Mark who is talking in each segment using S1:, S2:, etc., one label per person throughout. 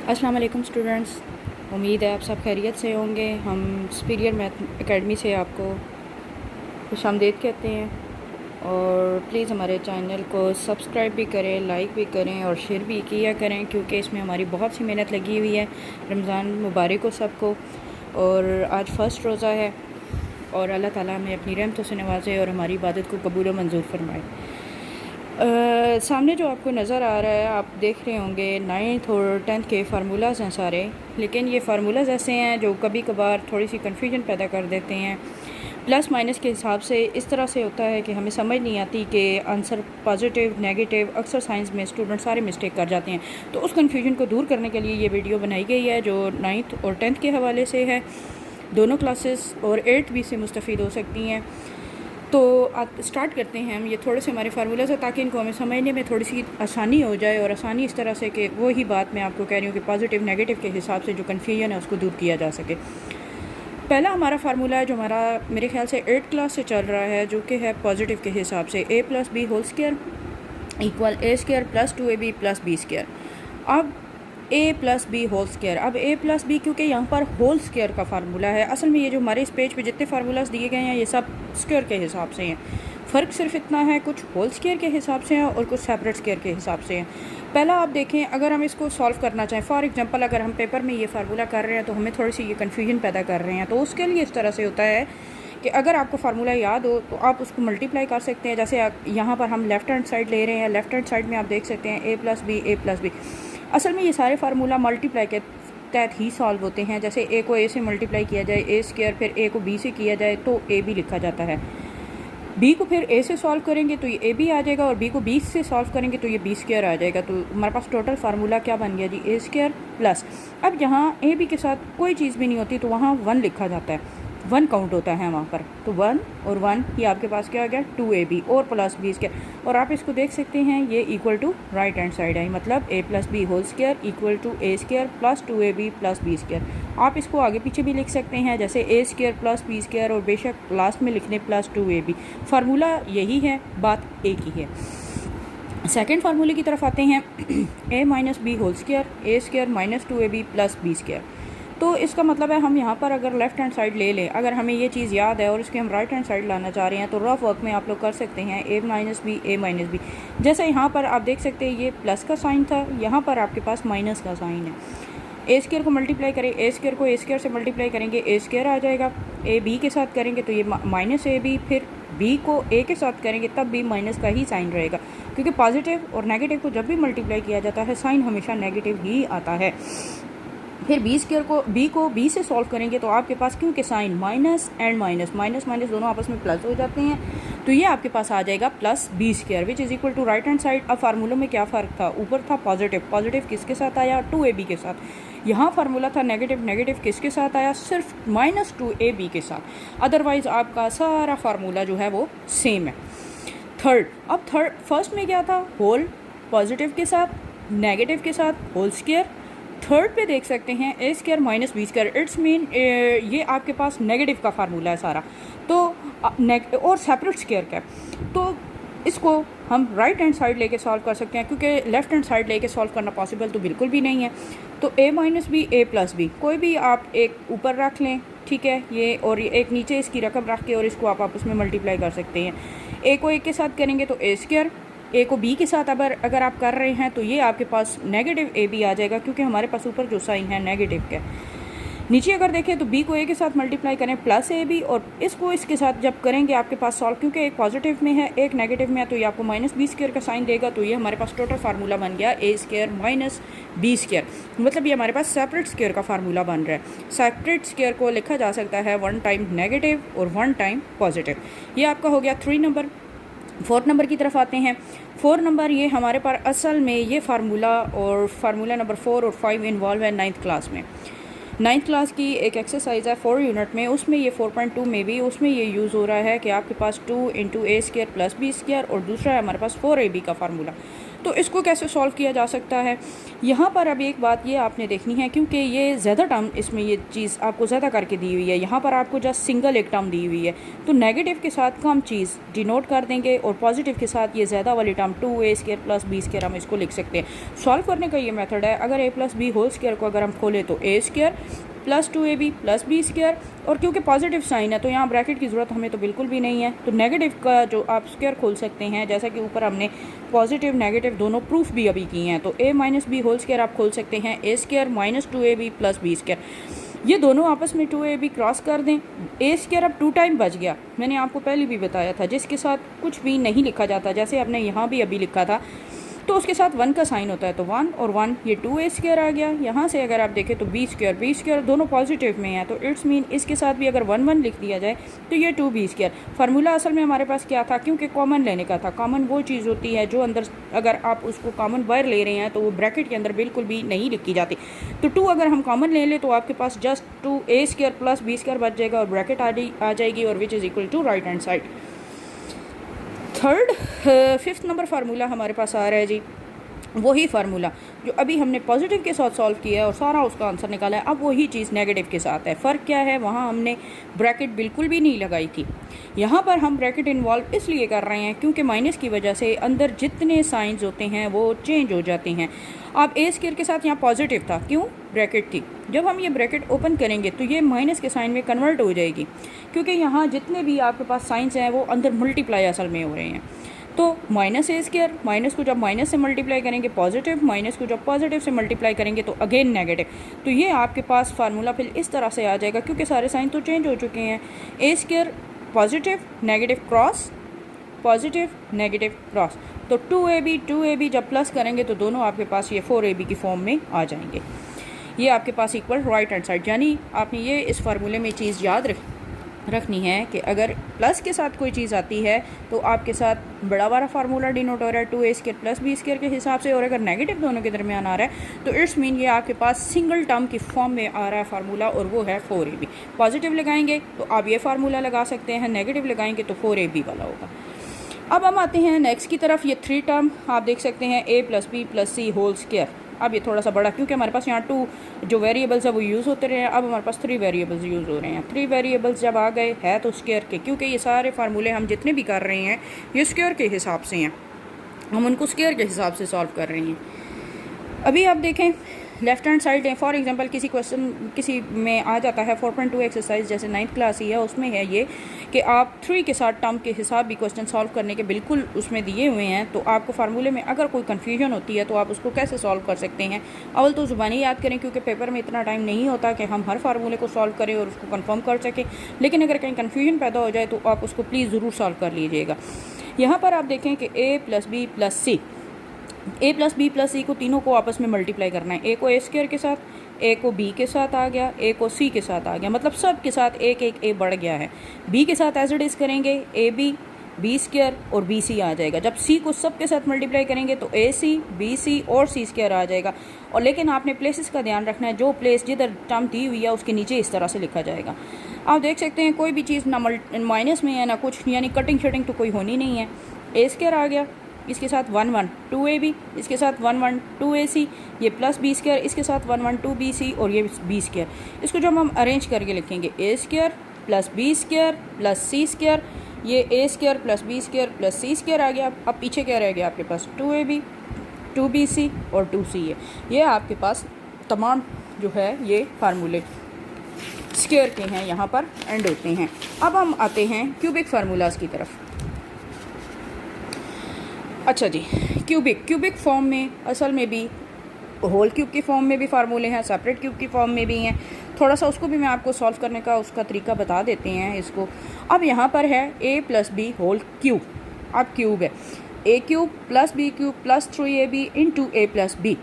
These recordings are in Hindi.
S1: अस्सलाम वालेकुम स्टूडेंट्स, उम्मीद है आप सब खैरियत से होंगे। हम सुपीरियर मैथ एकेडमी से आपको खुशामदीद कहते हैं और प्लीज़ हमारे चैनल को सब्सक्राइब भी करें, लाइक भी करें और शेयर भी किया करें, क्योंकि इसमें हमारी बहुत सी मेहनत लगी हुई है। रमज़ान मुबारक हो सबको। और आज फ़र्स्ट रोज़ा है और अल्लाह ताला हमें अपनी रहमतों से नवाजे और हमारी इबादत को कबूल व मंजूर फरमाए। सामने जो आपको नज़र आ रहा है, आप देख रहे होंगे 9th और 10th के फार्मूलाज़ हैं सारे, लेकिन ये फार्मूलाज़ ऐसे हैं जो कभी कभार थोड़ी सी कन्फ्यूजन पैदा कर देते हैं। प्लस माइनस के हिसाब से इस तरह से होता है कि हमें समझ नहीं आती कि आंसर पॉजिटिव नेगेटिव, अक्सर साइंस में स्टूडेंट सारे मिस्टेक कर जाते हैं। तो उस कन्फ्यूजन को दूर करने के लिए ये वीडियो बनाई गई है जो 9th और 10th के हवाले से है। दोनों क्लासेस और 8th भी से मुस्तफ़ीद हो सकती हैं। तो स्टार्ट करते हैं हम। ये थोड़े से हमारे फार्मूलाज है ताकि इनको हमें समझने में थोड़ी सी आसानी हो जाए, और आसानी इस तरह से कि वही बात मैं आपको कह रही हूँ कि पॉजिटिव नेगेटिव के हिसाब से जो कन्फ्यूजन है उसको दूर किया जा सके। पहला हमारा फार्मूला है जो हमारा मेरे ख्याल से 8th क्लास से चल रहा है, जो कि है पॉजिटिव के हिसाब से a + b whole square equal a² + 2ab + b square. अब a + b होल स्क्वायर, अब a + b क्योंकि यहाँ पर होल स्क्वायर का फार्मूला है। असल में ये जो हमारे इस पेज पे जितने फार्मूलाज दिए गए हैं ये सब स्क्वायर के हिसाब से हैं। फ़र्क सिर्फ इतना है, कुछ होल स्क्वायर के हिसाब से हैं और कुछ सेपरेट स्क्वायर के हिसाब से हैं। पहला आप देखें, अगर हम इसको सॉल्व करना चाहें, फॉर एग्जांपल अगर हम पेपर में ये फार्मूला कर रहे हैं तो हमें थोड़ी सी ये कन्फ्यूजन पैदा कर रहे हैं, तो उसके लिए इस तरह से होता है कि अगर आपको फार्मूला याद हो तो आप उसको मल्टीप्लाई कर सकते हैं। जैसे यहाँ पर हम लेफ़्ट हैंड साइड ले रहे हैं, लेफ़्ट हैंड साइड में आप देख सकते हैं a + b। असल में ये सारे फार्मूला मल्टीप्लाई के तहत ही सॉल्व होते हैं। जैसे a को a से मल्टीप्लाई किया जाए a², फिर a को b से किया जाए तो a भी लिखा जाता है। b को फिर a से सॉल्व करेंगे तो ये a भी आ जाएगा, और b को b से सॉल्व करेंगे तो ये b² आ जाएगा। तो हमारे पास टोटल फार्मूला क्या बन गया जी, a² प्लस, अब जहाँ a b के साथ कोई चीज़ भी नहीं होती तो वहाँ 1 लिखा जाता है, 1 काउंट होता है वहाँ पर। तो 1 और 1 ये आपके पास क्या आ गया, 2ab और प्लस b²। और आप इसको देख सकते हैं ये equal to right hand side है, मतलब a + b whole square equal to a² + 2ab + b²। आप इसको आगे पीछे भी लिख सकते हैं, जैसे a² + b², और बेशक लास्ट में लिखने प्लस 2ab। फार्मूला यही है, बात एक ही है। सेकेंड फार्मूले की तरफ आते हैं a - b whole square a² - 2ab + b²। तो इसका मतलब है हम यहाँ पर अगर लेफ़्ट हैंड साइड ले लें, अगर हमें ये चीज़ याद है और इसके हम राइट हैंड साइड लाना चाह रहे हैं, तो रफ वर्क में आप लोग कर सकते हैं a - b। जैसे यहाँ पर आप देख सकते हैं ये प्लस का साइन था, यहाँ पर आपके पास माइनस का साइन है। a² को मल्टीप्लाई करें, a² को a² से मल्टीप्लाई करेंगे a² आ जाएगा, a b के साथ करेंगे तो ये -ab, फिर b को a के साथ करेंगे तब भी माइनस का ही साइन रहेगा, क्योंकि पॉजिटिव और नेगेटिव को जब भी मल्टीप्लाई किया जाता है साइन हमेशा नेगेटिव ही आता है। फिर b को b से सॉल्व करेंगे तो आपके पास, क्योंकि sign minus and minus minus minus दोनों आपस में प्लस हो जाते हैं, तो ये आपके पास आ जाएगा plus b² which is equal to right hand side. अब फार्मूलों में क्या फ़र्क था, ऊपर था पॉजिटिव, पॉजिटिव किसके साथ आया, 2ab के साथ। यहाँ फार्मूला था नेगेटिव, नेगेटिव किसके साथ आया, सिर्फ -2ab के साथ। अदरवाइज़ आपका सारा फार्मूला जो है वो सेम है। थर्ड फर्स्ट में क्या था, होल पॉजिटिव के साथ नेगेटिव के साथ होल स्क्वायर। थर्ड पे देख सकते हैं a² - b², इट्स मीन ये आपके पास नेगेटिव का फार्मूला है सारा, तो और सेपरेट स्क्वायर का। तो इसको हम राइट हैंड साइड लेके सॉल्व कर सकते हैं, क्योंकि लेफ़्ट हैंड साइड लेके सॉल्व करना पॉसिबल तो बिल्कुल भी नहीं है। तो a - b a + b, कोई भी आप एक ऊपर रख लें, ठीक है, ये और एक नीचे इसकी रकम रख के और इसको आप आपस में मल्टीप्लाई कर सकते हैं। a को a के साथ करेंगे तो a², a को b के साथ अगर आप कर रहे हैं तो ये आपके पास नेगेटिव ab आ जाएगा, क्योंकि हमारे पास ऊपर जो साइन है नेगेटिव का। नीचे अगर देखें तो b को a के साथ मल्टीप्लाई करें प्लस ab, और इसको इसके साथ जब करेंगे आपके पास सॉल्व, क्योंकि एक पॉजिटिव में है एक नेगेटिव में है, तो ये आपको -b² का साइन देगा। तो ये हमारे पास टोटल फार्मूला बन गया a² - b², मतलब ये हमारे पास सेपरेट स्क्वायर का फार्मूला बन रहा है। सेपरेट स्क्वायर को लिखा जा सकता है 1 टाइम नेगेटिव और 1 टाइम पॉजिटिव। ये आपका हो गया 3 नंबर। 4 नंबर की तरफ आते हैं। 4 नंबर ये हमारे पास असल में ये फार्मूला और फार्मूला नंबर 4 और 5 इन्वॉल्व है 9th क्लास में। 9th क्लास की एक एक्सरसाइज है 4 यूनिट में, उसमें ये 4.2 में भी उसमें ये यूज़ हो रहा है कि आपके पास 2 × a² + b² और दूसरा है हमारे पास 4ab का फार्मूला। तो इसको कैसे सॉल्व किया जा सकता है? यहाँ पर अब एक बात ये आपने देखनी है, क्योंकि ये ज़्यादा टर्म इसमें ये चीज़ आपको ज़्यादा करके दी हुई है, यहाँ पर आपको जस्ट सिंगल एक टर्म दी हुई है, तो नेगेटिव के साथ कम चीज़ डिनोट कर देंगे और पॉजिटिव के साथ ये ज़्यादा वाली टर्म 2a² + b² हम इसको लिख सकते हैं। सॉल्व करने का ये मेथड है, अगर a + b होल स्क्वायर को अगर हम खोलें तो a² + 2ab + b², और क्योंकि पॉजिटिव साइन है तो यहाँ ब्रैकेट की ज़रूरत हमें तो बिल्कुल भी नहीं है, तो नेगेटिव का जो आप स्क्वायर खोल सकते हैं, जैसा कि ऊपर हमने पॉजिटिव नेगेटिव दोनों प्रूफ भी अभी किए हैं, तो a - b होल स्क्वायर आप खोल सकते हैं a² - 2ab + b²। ये दोनों आपस में 2ab क्रॉस कर दें, a² अब 2 टाइम बच गया, मैंने आपको पहले भी बताया था, जिसके साथ कुछ भी नहीं लिखा जाता, जैसे आपने यहाँ भी अभी लिखा था, तो उसके साथ 1 का साइन होता है, तो 1 और 1 ये 2a² आ गया। यहाँ से अगर आप देखें तो b² दोनों पॉजिटिव में हैं, तो इट्स मीन इसके साथ भी अगर 1 1 लिख दिया जाए तो ये 2b²। फार्मूला असल में हमारे पास क्या था, क्योंकि कॉमन लेने का था। कॉमन वो चीज़ होती है जो अंदर अगर आप उसको कॉमन बाहर ले रहे हैं तो वो ब्रैकेट के अंदर बिल्कुल भी नहीं लिखी जाती। तो 2 अगर हम कॉमन ले लें तो आपके पास जस्ट 2a² + b² बच जाएगा और ब्रैकेट आ जाएगी, और which is equal to right hand side. Fifth number formula हमारे पास आ रहा है जी, वही फार्मूला जो अभी हमने पॉजिटिव के साथ सॉल्व किया है और सारा उसका आंसर निकाला है, अब वही चीज़ नेगेटिव के साथ है। फ़र्क क्या है, वहाँ हमने ब्रैकेट बिल्कुल भी नहीं लगाई थी, यहाँ पर हम ब्रैकेट इन्वॉल्व इसलिए कर रहे हैं क्योंकि माइनस की वजह से अंदर जितने साइंस होते हैं वो चेंज हो जाते हैं। अब a² के साथ यहाँ पॉजिटिव था, क्यों, ब्रैकेट थी, जब हम ये ब्रैकेट ओपन करेंगे तो ये माइनस के साइन में कन्वर्ट हो जाएगी, क्योंकि यहाँ जितने भी आपके पास साइंस हैं वो अंदर मल्टीप्लाई असल में हो रहे हैं। तो -a², माइनस को जब माइनस से मल्टीप्लाई करेंगे पॉजिटिव, माइनस को जब पॉजिटिव से मल्टीप्लाई करेंगे तो अगेन नेगेटिव। तो ये आपके पास फार्मूला फिर इस तरह से आ जाएगा, क्योंकि सारे साइन तो चेंज हो चुके हैं। a² positive negative cross, positive negative cross, तो 2ab जब प्लस करेंगे तो दोनों आपके पास ये 4ab की फॉर्म में आ जाएंगे। ये आपके पास इक्वल राइट हैंड साइड, यानी आपने ये इस फार्मूले में चीज़ याद रखनी है कि अगर प्लस के साथ कोई चीज़ आती है तो आपके साथ बड़ा वाला फार्मूला डिनोट हो रहा है 2a² + b² के हिसाब से, और अगर नेगेटिव दोनों के दरमियान आ रहा है तो इट्स मीन ये आपके पास सिंगल टर्म की फॉर्म में आ रहा है फार्मूला, और वो है 4ab। पॉजिटिव लगाएंगे तो आप ये फार्मूला लगा सकते हैं, नेगेटिव लगाएंगे तो 4ab वाला होगा। अब हम आते हैं नेक्स्ट की तरफ। ये 3 टर्म आप देख सकते हैं, a + b + c whole square. अब ये थोड़ा सा बड़ा, क्योंकि हमारे पास यहाँ 2 जो वेरिएबल्स है वो यूज़ होते रहे हैं, अब हमारे पास 3 वेरिएबल्स यूज़ हो रहे हैं। 3 वेरिएबल्स जब आ गए है तो स्क्वायर के, क्योंकि ये सारे फार्मूले हम जितने भी कर रहे हैं ये स्क्वायर के हिसाब से हैं, हम उनको स्क्वायर के हिसाब से सॉल्व कर रहे हैं। अभी आप देखें लेफ्ट हैंड साइड है, फॉर एग्जांपल किसी क्वेश्चन किसी में आ जाता है 4.2 एक्सरसाइज, जैसे 9th क्लास ही है, उसमें है ये कि आप 3 के साथ टर्म के हिसाब भी क्वेश्चन सॉल्व करने के बिल्कुल उसमें दिए हुए हैं। तो आपको फार्मूले में अगर कोई कन्फ्यूजन होती है तो आप उसको कैसे सॉल्व कर सकते हैं। अव्वल तो ज़ुबानी याद करें, क्योंकि पेपर में इतना टाइम नहीं होता कि हम हर फार्मूले को सॉल्व करें और उसको कन्फर्म कर सकें, लेकिन अगर कहीं कन्फ्यूजन पैदा हो जाए तो आप उसको प्लीज़ ज़रूर सॉल्व कर लीजिएगा। यहाँ पर आप देखें कि a + b + c, a + b + c को तीनों को आपस में मल्टीप्लाई करना है। a को a² के साथ, a को b के साथ आ गया, a को c के साथ आ गया, मतलब सब के साथ एक एक a बढ़ गया है। b के साथ एज इट इज़ करेंगे ab b² और bc आ जाएगा। जब c को सब के साथ मल्टीप्लाई करेंगे तो ac bc और c² आ जाएगा। और लेकिन आपने प्लेसेस का ध्यान रखना है, जो प्लेस जिधर टर्म दी हुई है उसके नीचे इस तरह से लिखा जाएगा। आप देख सकते हैं कोई भी चीज़ ना माइनस में है ना कुछ, यानी कटिंग शटिंग तो कोई होनी नहीं है। a² आ गया, इसके साथ 1 1 2ab, इसके साथ 1 1 2ac, ये प्लस b², इसके साथ 1 1 2bc और ये b²। इसको जब हम अरेंज करके लिखेंगे a² + b² + c², ये a² + b² + c² आ गया। अब पीछे क्या रह गया आपके पास, 2ab 2bc और 2c है। ये आपके पास तमाम जो है ये फार्मूले स्क्वायर के हैं, यहाँ पर एंड होते हैं। अब हम आते हैं क्यूबिक फार्मूलाज की तरफ। अच्छा जी, क्यूबिक फॉर्म में असल में भी होल क्यूब की फॉर्म में भी फार्मूले हैं, सेपरेट क्यूब की फॉर्म में भी हैं। थोड़ा सा उसको भी मैं आपको सॉल्व करने का उसका तरीका बता देते हैं इसको। अब यहाँ पर है a + b होल क्यूब, अब क्यूब है a³ + b³ + 3ab × a + b।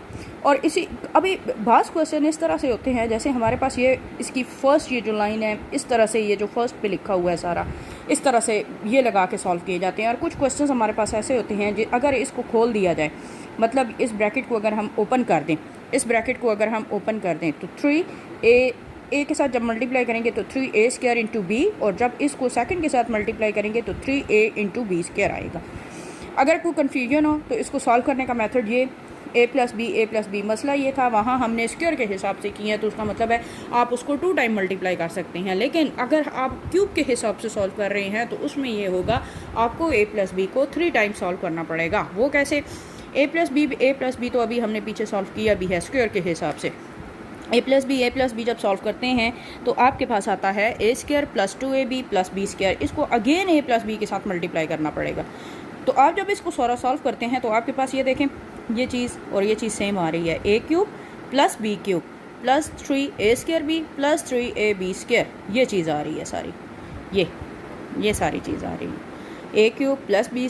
S1: और इसी अभी बास क्वेश्चन इस तरह से होते हैं, जैसे हमारे पास ये इसकी फ़र्स्ट ये जो लाइन है इस तरह से, ये जो फर्स्ट पे लिखा हुआ है सारा इस तरह से ये लगा के सॉल्व किए जाते हैं। और कुछ क्वेश्चंस हमारे पास ऐसे होते हैं जो अगर इसको खोल दिया जाए, मतलब इस ब्रैकेट को अगर हम ओपन कर दें, इस ब्रैकेट को अगर हम ओपन कर दें तो 3a के साथ जब मल्टीप्लाई करेंगे तो 3a² × b, और जब इसको सेकंड के साथ मल्टीप्लाई करेंगे तो 3a × b² आएगा। अगर कोई कन्फ्यूजन हो तो इसको सॉल्व करने का मेथड ये a प्लस बी मसला ये था, वहाँ हमने स्क्वायर के हिसाब से किया है, तो उसका मतलब है आप उसको 2 टाइम मल्टीप्लाई कर सकते हैं। लेकिन अगर आप क्यूब के हिसाब से सॉल्व कर रहे हैं तो उसमें ये होगा आपको a प्लस बी को 3 टाइम सॉल्व करना पड़ेगा। वो कैसे? a प्लस बी तो अभी हमने पीछे सॉल्व किया भी है स्क्वायर के हिसाब से। a प्लस बी जब सॉल्व करते हैं तो आपके पास आता है a square plus 2ab plus B square. इसको अगेन a प्लस बी के साथ मल्टीप्लाई करना पड़ेगा। तो आप जब इसको सारा सॉल्व करते हैं तो आपके पास ये देखें, ये चीज़ और ये चीज़ सेम आ रही है, a cube plus b cube plus 3a square b plus 3ab square, ये चीज़ आ रही है सारी, ये सारी चीज़ आ रही है, a cube plus b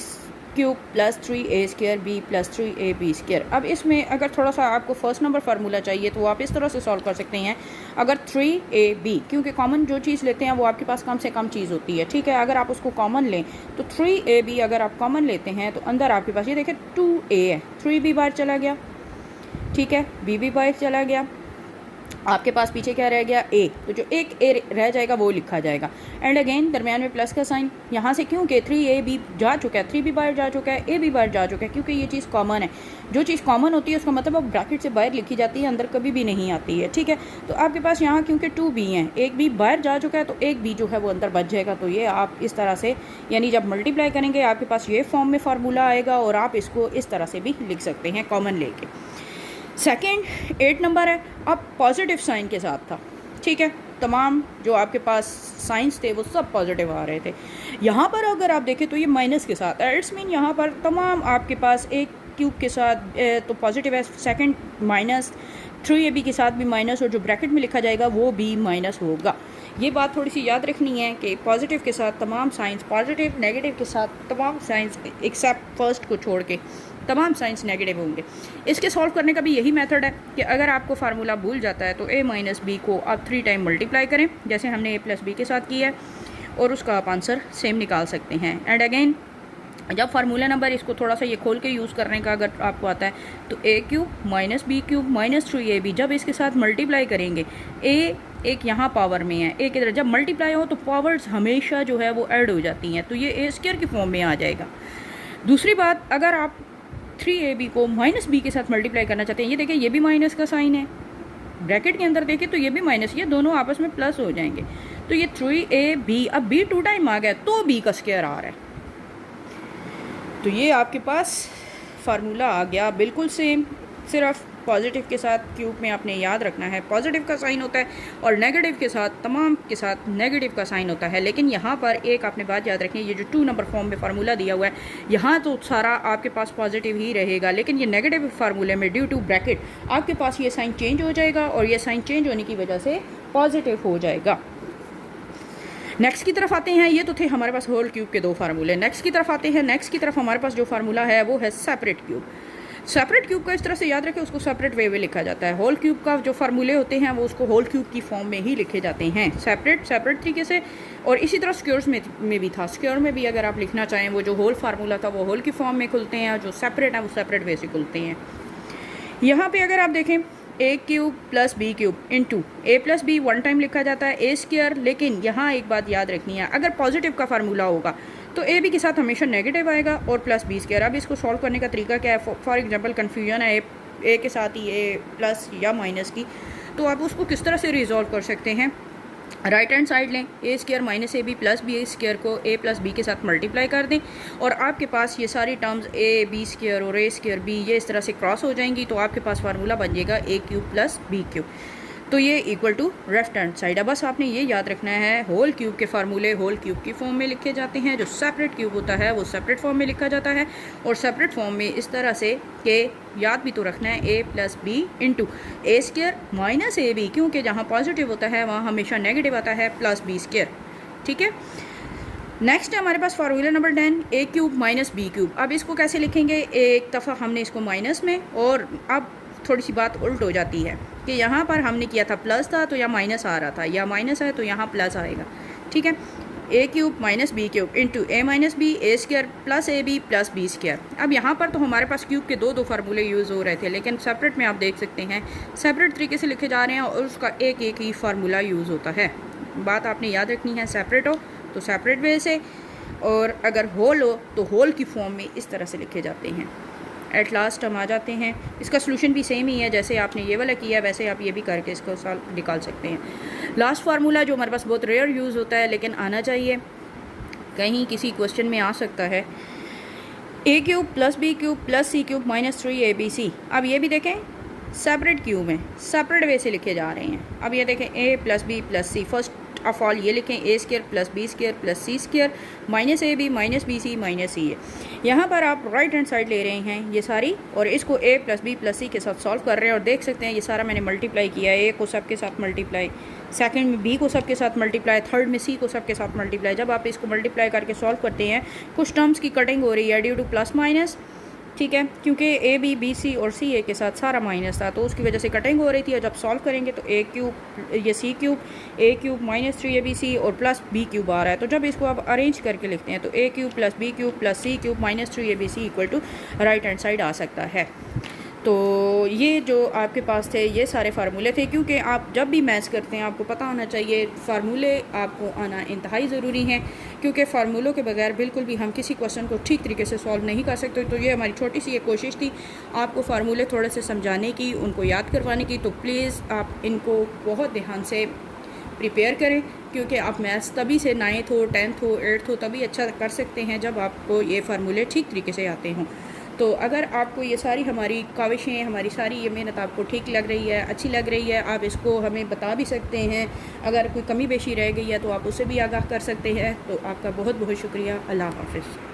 S1: cube plus 3a square b plus 3ab square. अब इसमें अगर थोड़ा सा आपको फर्स्ट नंबर फार्मूला चाहिए तो आप इस तरह से सॉल्व कर सकते हैं। अगर 3ab, क्योंकि कॉमन जो चीज़ लेते हैं वो आपके पास कम से कम चीज़ होती है, ठीक है, अगर आप उसको कॉमन लें तो 3ab अगर आप कॉमन लेते हैं तो अंदर आपके पास ये देखें 2a है, 3b बाहर चला गया, ठीक है, b भी बाहर चला गया, आपके पास पीछे क्या रह गया a, तो जो एक a रह जाएगा वो लिखा जाएगा। एंड अगेन दरमियान में प्लस का साइन, यहाँ से क्योंकि 3ab जा चुका है, 3b बाहर जा चुका है, a भी बाहर जा चुका है, क्योंकि ये चीज़ कॉमन है। जो चीज़ कॉमन होती है उसका मतलब अब ब्रैकेट से बाहर लिखी जाती है, अंदर कभी भी नहीं आती है, ठीक है। तो आपके पास यहाँ क्योंकि 2b हैं, एक b बाहर जा चुका है तो एक b जो है वो अंदर बच जाएगा। तो ये आप इस तरह से यानी जब मल्टीप्लाई करेंगे आपके पास ये फॉर्म में फार्मूला आएगा और आप इसको इस तरह से भी लिख सकते हैं कॉमन लेके। सेकेंड 8 नंबर है, अब पॉजिटिव साइन के साथ था, ठीक है, तमाम जो आपके पास साइंस थे वो सब पॉजिटिव आ रहे थे। यहाँ पर अगर आप देखें तो ये माइनस के साथ है, इट्स मीन यहाँ पर तमाम आपके पास एक क्यूब के साथ तो पॉजिटिव है, सेकंड माइनस, 3ab के साथ भी माइनस, और जो ब्रैकेट में लिखा जाएगा वो भी माइनस होगा। ये बात थोड़ी सी याद रखनी है कि पॉजिटिव के साथ तमाम साइंस पॉजिटिव, नेगेटिव के साथ तमाम साइंस एक्सेप्ट फर्स्ट को छोड़ के तमाम साइंस नेगेटिव होंगे। इसके सॉल्व करने का भी यही मेथड है कि अगर आपको फार्मूला भूल जाता है तो a माइनस बी को आप 3 टाइम मल्टीप्लाई करें, जैसे हमने a प्लस बी के साथ किया है, और उसका आप आंसर सेम निकाल सकते हैं। एंड अगेन जब फार्मूला नंबर इसको थोड़ा सा ये खोल के यूज़ करने का अगर आपको आता है तो a cube minus B cube minus 3ab, जब इसके साथ मल्टीप्लाई करेंगे, a एक यहाँ पावर में है, एक इधर, जब मल्टीप्लाई हो तो पावर्स हमेशा जो है वो ऐड हो जाती हैं, तो ये a स्क्वायर की फॉर्म में आ जाएगा। दूसरी बात, अगर आप 3ab को माइनस बी के साथ मल्टीप्लाई करना चाहते हैं, ये देखिए ये भी माइनस का साइन है, ब्रैकेट के अंदर देखें तो ये भी माइनस, ये दोनों आपस में प्लस हो जाएंगे, तो ये 3ab, अब b 2 टाइम आ गया तो b का स्क्वायर आ रहा है। तो ये आपके पास फार्मूला आ गया बिल्कुल सेम, सिर्फ पॉजिटिव के साथ क्यूब में आपने याद रखना है पॉजिटिव का साइन होता है और नेगेटिव के साथ तमाम के साथ नेगेटिव का साइन होता है। लेकिन यहाँ पर एक आपने बात याद रखनी है, ये जो 2 नंबर फॉर्म में फार्मूला दिया हुआ है यहाँ तो सारा आपके पास पॉजिटिव ही रहेगा, लेकिन ये नेगेटिव फार्मूले में ड्यू टू ब्रैकेट आपके पास ये साइन चेंज हो जाएगा और ये साइन चेंज होने की वजह से पॉजिटिव हो जाएगा। नेक्स्ट की तरफ आते हैं, ये तो थे हमारे पास होल क्यूब के 2 फार्मूले। नेक्स्ट की तरफ आते हैं, नेक्स्ट की तरफ हमारे पास जो फार्मूला है वो है सेपरेट क्यूब। सेपरेट क्यूब का इस तरह से याद रखें, उसको सेपरेट वे में लिखा जाता है। होल क्यूब का जो फार्मूले होते हैं वो उसको होल क्यूब की फॉर्म में ही लिखे जाते हैं, सेपरेट तरीके से। और इसी तरह स्क्वायर्स में भी था, स्क्वायर में भी अगर आप लिखना चाहें वो जो होल फार्मूला था वो होल की फॉर्म में खुलते हैं और जो सेपरेट है वो सेपरेट वे से खुलते हैं। यहाँ पे अगर आप देखें a cube plus B cube into a plus B 1 time लिखा जाता है a स्क्वायर, लेकिन यहाँ एक बात याद रखनी है, अगर पॉजिटिव का फार्मूला होगा तो a b के साथ हमेशा नेगेटिव आएगा और प्लस बी स्क्वायर। अब इसको सॉल्व करने का तरीका क्या है, फॉर एग्जांपल कन्फ्यूजन है a के साथ ही a प्लस या माइनस की, तो आप उसको किस तरह से रिजॉल्व कर सकते हैं। राइट हैंड साइड लें, a square minus ab plus B square को a प्लस बी के साथ मल्टीप्लाई कर दें और आपके पास ये सारी टर्म्स a b स्क्वायर और a स्क्वायर b ये इस तरह से क्रॉस हो जाएंगी, तो आपके पास फार्मूला बन जाएगा a cube plus B cube, तो ये equal to left hand side है। बस आपने ये याद रखना है, होल क्यूब के फार्मूले होल क्यूब की फॉर्म में लिखे जाते हैं, जो सेपरेट क्यूब होता है वो सेपरेट फॉर्म में लिखा जाता है। और सेपरेट फॉर्म में इस तरह से कि याद भी तो रखना है a plus B into A square minus A B, क्योंकि जहाँ पॉजिटिव होता है वहाँ हमेशा नेगेटिव आता है, प्लस बी स्क्वायर, ठीक है। नेक्स्ट है हमारे पास formula number 10 a cube minus B cube. अब इसको कैसे लिखेंगे, एक दफ़ा हमने इसको माइनस में, और अब थोड़ी सी बात उल्ट हो जाती है कि यहाँ पर हमने किया था प्लस था तो यहाँ माइनस आ रहा था, या माइनस है तो यहाँ प्लस आएगा, ठीक है। a cube minus B cube into A minus B A square plus A B plus B square. अब यहाँ पर तो हमारे पास क्यूब के दो फार्मूले यूज़ हो रहे थे, लेकिन सेपरेट में आप देख सकते हैं सेपरेट तरीके से लिखे जा रहे हैं और उसका एक ही फार्मूला यूज़ होता है। बात आपने याद रखनी है, सेपरेट हो तो सेपरेट वे से, और अगर होल हो तो होल की फॉर्म में इस तरह से लिखे जाते हैं। एट लास्ट हम आ जाते हैं, इसका सलूशन भी सेम ही है, जैसे आपने ये वाला किया वैसे आप ये भी करके इसको सॉल्व निकाल सकते हैं। लास्ट फार्मूला जो हमारे पास बहुत रेयर यूज़ होता है लेकिन आना चाहिए, कहीं किसी क्वेश्चन में आ सकता है, a³ + b³ + c³ - 3abc। अब ये भी देखें सेपरेट क्यूब में सेपरेट वे से लिखे जा रहे हैं। अब ये देखें a + b + c, first of all ये लिखें a² + b² + c² -ab - bc - ca। यहाँ पर आप राइट हैंड साइड ले रहे हैं ये सारी, और इसको a + b + c के साथ सॉल्व कर रहे हैं, और देख सकते हैं ये सारा मैंने मल्टीप्लाई किया है। a को सब के साथ मल्टीप्लाई, सेकंड में b को सब के साथ मल्टीप्लाई, थर्ड में c को सब के साथ मल्टीप्लाई। जब आप इसको मल्टीप्लाई करके सॉल्व करते हैं कुछ टर्म्स की कटिंग हो रही है ड्यू टू प्लस माइनस, ठीक है, क्योंकि a b b c और c a के साथ सारा माइनस था तो उसकी वजह से कटिंग हो रही थी। और जब सॉल्व करेंगे तो a³ ये c³ a³ - 3abc और प्लस b³ आ रहा है। तो जब इसको आप अरेंज करके लिखते हैं तो a³ + b³ + c³ - 3abc = right hand side आ सकता है। तो ये जो आपके पास थे ये सारे फार्मूले थे, क्योंकि आप जब भी मैथ्स करते हैं आपको पता होना चाहिए फार्मूले आपको आना इंतहाई ज़रूरी हैं, क्योंकि फार्मूलों के बगैर बिल्कुल भी हम किसी क्वेश्चन को ठीक तरीके से सॉल्व नहीं कर सकते। तो ये हमारी छोटी सी एक कोशिश थी आपको फार्मूले थोड़े से समझाने की, उनको याद करवाने की। तो प्लीज़ आप इनको बहुत ध्यान से प्रिपेयर करें, क्योंकि आप मैथ्स तभी से 9th हो 10th हो 8th हो तभी अच्छा कर सकते हैं जब आपको ये फार्मूले ठीक तरीके से आते हों। तो अगर आपको ये सारी हमारी काविशें, हमारी सारी ये मेहनत आपको ठीक लग रही है, अच्छी लग रही है, आप इसको हमें बता भी सकते हैं। अगर कोई कमी बेशी रह गई है तो आप उससे भी आगाह कर सकते हैं। तो आपका बहुत बहुत शुक्रिया। अल्लाह हाफ़िज़।